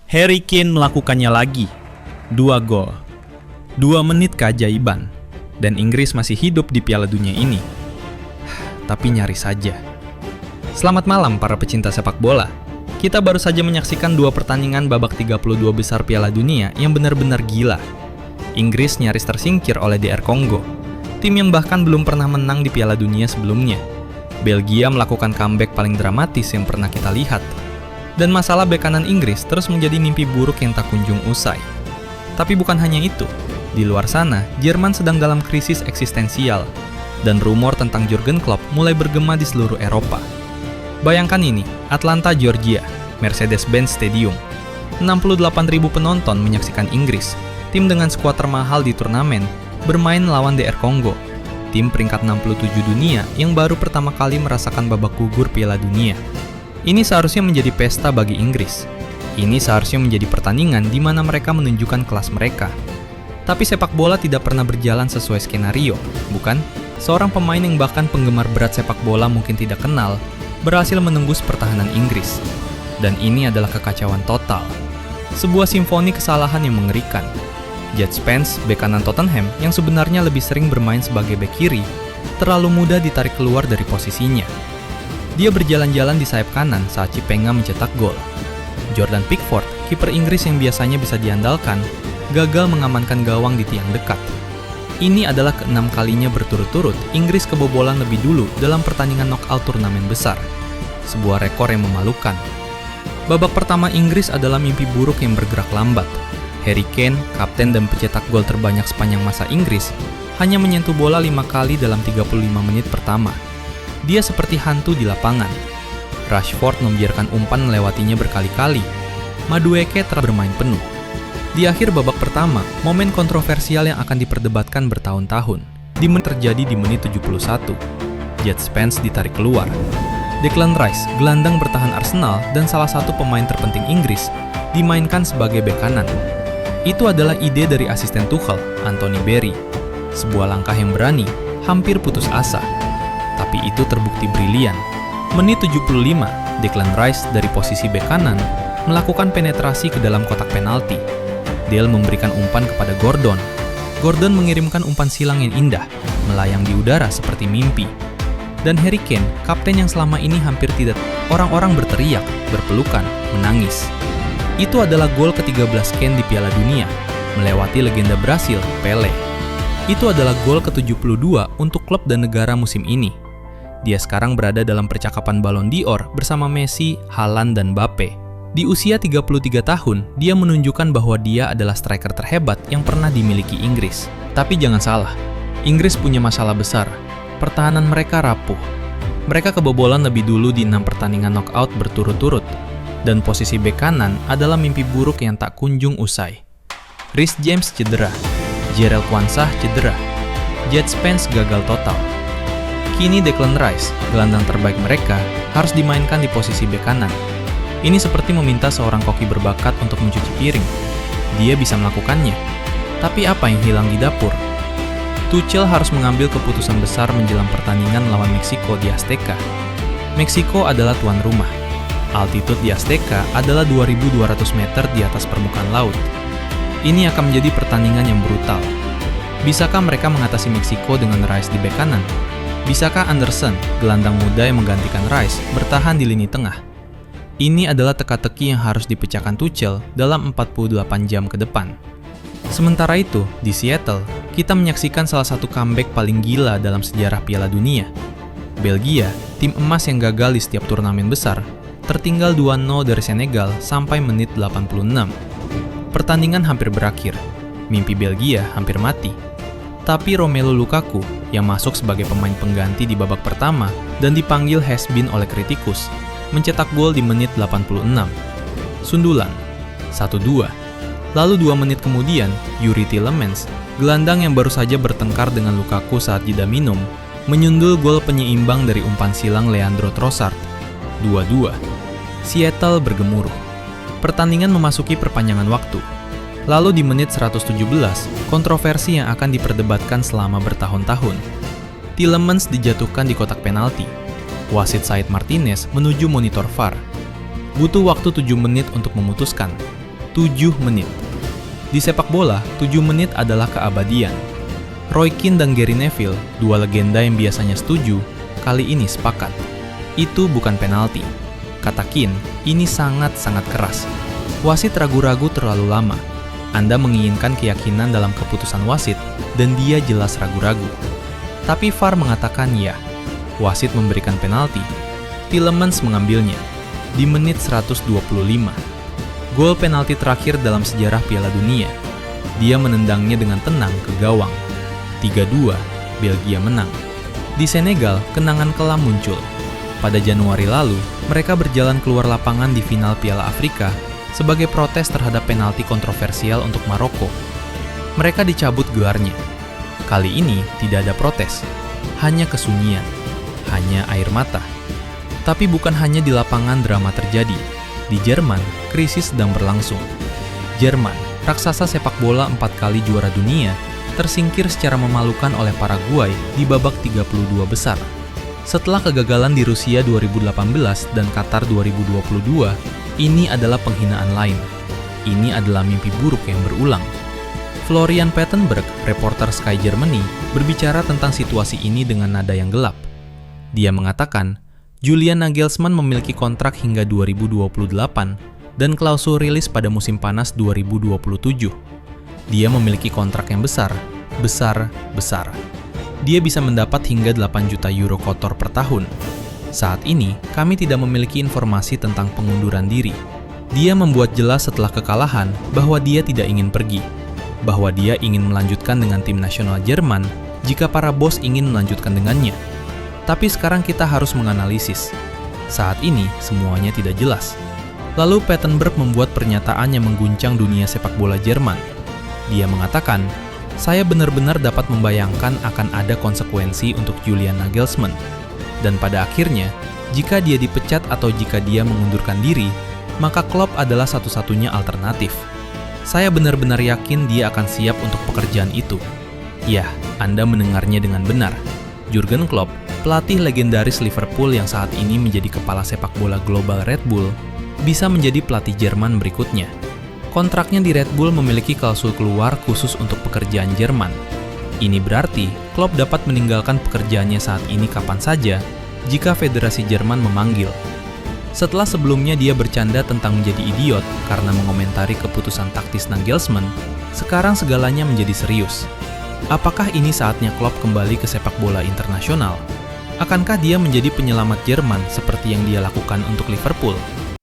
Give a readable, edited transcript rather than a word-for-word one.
Harry Kane melakukannya lagi. 2 gol. 2 menit keajaiban. Dan Inggris masih hidup di Piala Dunia ini. Tapi nyaris saja. Selamat malam para pecinta sepak bola. Kita baru saja menyaksikan 2 pertandingan babak 32 besar Piala Dunia yang benar-benar gila. Inggris nyaris tersingkir oleh DR Kongo, tim yang bahkan belum pernah menang di Piala Dunia sebelumnya. Belgia melakukan comeback paling dramatis yang pernah kita lihat. Dan masalah bek kanan Inggris terus menjadi mimpi buruk yang tak kunjung usai. Tapi bukan hanya itu. Di luar sana, Jerman sedang dalam krisis eksistensial. Dan rumor tentang Jurgen Klopp mulai bergema di seluruh Eropa. Bayangkan ini, Atlanta, Georgia, Mercedes-Benz Stadium. 68.000 penonton menyaksikan Inggris, tim dengan skuad termahal di turnamen, bermain melawan DR Kongo, tim peringkat 67 dunia yang baru pertama kali merasakan babak gugur Piala Dunia. Ini seharusnya menjadi pesta bagi Inggris. Ini seharusnya menjadi pertandingan di mana mereka menunjukkan kelas mereka. Tapi sepak bola tidak pernah berjalan sesuai skenario, bukan? Seorang pemain yang bahkan penggemar berat sepak bola mungkin tidak kenal, berhasil menembus pertahanan Inggris. Dan ini adalah kekacauan total. Sebuah simfoni kesalahan yang mengerikan. Jed Spence, bek kanan Tottenham yang sebenarnya lebih sering bermain sebagai bek kiri, terlalu mudah ditarik keluar dari posisinya. Dia berjalan-jalan di sayap kanan saat Cipenga mencetak gol. Jordan Pickford, kiper Inggris yang biasanya bisa diandalkan, gagal mengamankan gawang di tiang dekat. Ini adalah ke-6 kalinya berturut-turut Inggris kebobolan lebih dulu dalam pertandingan knockout turnamen besar. Sebuah rekor yang memalukan. Babak pertama Inggris adalah mimpi buruk yang bergerak lambat. Harry Kane, kapten dan pencetak gol terbanyak sepanjang masa Inggris, hanya menyentuh bola 5 kali dalam 35 menit pertama. Dia seperti hantu di lapangan. Rashford membiarkan umpan melewatinya berkali-kali. Madueke telah bermain penuh. Di akhir babak pertama, momen kontroversial yang akan diperdebatkan bertahun-tahun terjadi di menit 71. Jed Spence ditarik keluar. Declan Rice, gelandang bertahan Arsenal dan salah satu pemain terpenting Inggris, dimainkan sebagai bek kanan. Itu adalah ide dari asisten Tuchel, Anthony Berry. Sebuah langkah yang berani, hampir putus asa. Tapi itu terbukti brilian. Menit 75, Declan Rice dari posisi bek kanan melakukan penetrasi ke dalam kotak penalti. Dale memberikan umpan kepada Gordon. Gordon mengirimkan umpan silang yang indah, melayang di udara seperti mimpi. Dan Harry Kane, kapten yang selama ini hampir tidak, orang-orang berteriak, berpelukan, menangis. Itu adalah gol ke-13 Kane di Piala Dunia, melewati legenda Brasil, Pele. Itu adalah gol ke-72 untuk klub dan negara musim ini. Dia sekarang berada dalam percakapan Ballon d'Or bersama Messi, Haaland, dan Mbappe. Di usia 33 tahun, dia menunjukkan bahwa dia adalah striker terhebat yang pernah dimiliki Inggris. Tapi jangan salah, Inggris punya masalah besar. Pertahanan mereka rapuh. Mereka kebobolan lebih dulu di 6 pertandingan knockout berturut-turut. Dan posisi bek kanan adalah mimpi buruk yang tak kunjung usai. Reece James cedera. Jarell Quansah cedera. Jed Spence gagal total. Kini Declan Rice, gelandang terbaik mereka, harus dimainkan di posisi bek kanan. Ini seperti meminta seorang koki berbakat untuk mencuci piring. Dia bisa melakukannya. Tapi apa yang hilang di dapur? Tuchel harus mengambil keputusan besar menjelang pertandingan lawan Meksiko di Azteca. Meksiko adalah tuan rumah. Altitude di Azteca adalah 2.200 meter di atas permukaan laut. Ini akan menjadi pertandingan yang brutal. Bisakah mereka mengatasi Meksiko dengan Rice di bek kanan? Bisakah Anderson, gelandang muda yang menggantikan Rice, bertahan di lini tengah? Ini adalah teka-teki yang harus dipecahkan Tuchel dalam 48 jam ke depan. Sementara itu, di Seattle, kita menyaksikan salah satu comeback paling gila dalam sejarah Piala Dunia. Belgia, tim emas yang gagal di setiap turnamen besar, tertinggal 2-0 dari Senegal sampai menit 86. Pertandingan hampir berakhir. Mimpi Belgia hampir mati. Tapi Romelu Lukaku, yang masuk sebagai pemain pengganti di babak pertama dan dipanggil has-been oleh kritikus, mencetak gol di menit 86. Sundulan, 1-2. Lalu 2 menit kemudian, Yuri Tielemans, gelandang yang baru saja bertengkar dengan Lukaku saat jeda minum, menyundul gol penyeimbang dari umpan silang Leandro Trossard, 2-2. Seattle bergemuruh. Pertandingan memasuki perpanjangan waktu. Lalu di menit 117, kontroversi yang akan diperdebatkan selama bertahun-tahun. Tielemans dijatuhkan di kotak penalti. Wasit Said Martinez menuju monitor VAR. Butuh waktu 7 menit untuk memutuskan. 7 menit. Di sepak bola, 7 menit adalah keabadian. Roy Keane dan Gary Neville, dua legenda yang biasanya setuju, kali ini sepakat. Itu bukan penalti. Kata Keane, ini sangat-sangat keras. Wasit ragu-ragu terlalu lama. Anda menginginkan keyakinan dalam keputusan wasit, dan dia jelas ragu-ragu. Tapi VAR mengatakan ya. Wasit memberikan penalti. Tielemans mengambilnya. Di menit 125. Gol penalti terakhir dalam sejarah Piala Dunia. Dia menendangnya dengan tenang ke gawang. 3-2, Belgia menang. Di Senegal, kenangan kelam muncul. Pada Januari lalu, mereka berjalan keluar lapangan di final Piala Afrika sebagai protes terhadap penalti kontroversial untuk Maroko. Mereka dicabut gelarnya. Kali ini tidak ada protes, hanya kesunyian, hanya air mata. Tapi bukan hanya di lapangan drama terjadi. Di Jerman, krisis sedang berlangsung. Jerman, raksasa sepak bola 4 kali juara dunia, tersingkir secara memalukan oleh Paraguay di babak 32 besar. Setelah kegagalan di Rusia 2018 dan Qatar 2022, ini adalah penghinaan lain. Ini adalah mimpi buruk yang berulang. Florian Plettenberg, reporter Sky Germany, berbicara tentang situasi ini dengan nada yang gelap. Dia mengatakan, Julian Nagelsmann memiliki kontrak hingga 2028 dan klausul rilis pada musim panas 2027. Dia memiliki kontrak yang besar. Dia bisa mendapat hingga 8 juta euro kotor per tahun. Saat ini, kami tidak memiliki informasi tentang pengunduran diri. Dia membuat jelas setelah kekalahan bahwa dia tidak ingin pergi, bahwa dia ingin melanjutkan dengan tim nasional Jerman jika para bos ingin melanjutkan dengannya. Tapi sekarang kita harus menganalisis. Saat ini, semuanya tidak jelas. Lalu Plettenberg membuat pernyataan yang mengguncang dunia sepak bola Jerman. Dia mengatakan, saya benar-benar dapat membayangkan akan ada konsekuensi untuk Julian Nagelsmann. Dan pada akhirnya, jika dia dipecat atau jika dia mengundurkan diri, maka Klopp adalah satu-satunya alternatif. Saya benar-benar yakin dia akan siap untuk pekerjaan itu. Ya, Anda mendengarnya dengan benar. Jurgen Klopp, pelatih legendaris Liverpool yang saat ini menjadi kepala sepak bola global Red Bull, bisa menjadi pelatih Jerman berikutnya. Kontraknya di Red Bull memiliki klausul keluar khusus untuk pekerjaan Jerman. Ini berarti Klopp dapat meninggalkan pekerjaannya saat ini kapan saja jika Federasi Jerman memanggil. Setelah sebelumnya dia bercanda tentang menjadi idiot karena mengomentari keputusan taktis Nagelsmann, sekarang segalanya menjadi serius. Apakah ini saatnya Klopp kembali ke sepak bola internasional? Akankah dia menjadi penyelamat Jerman seperti yang dia lakukan untuk Liverpool?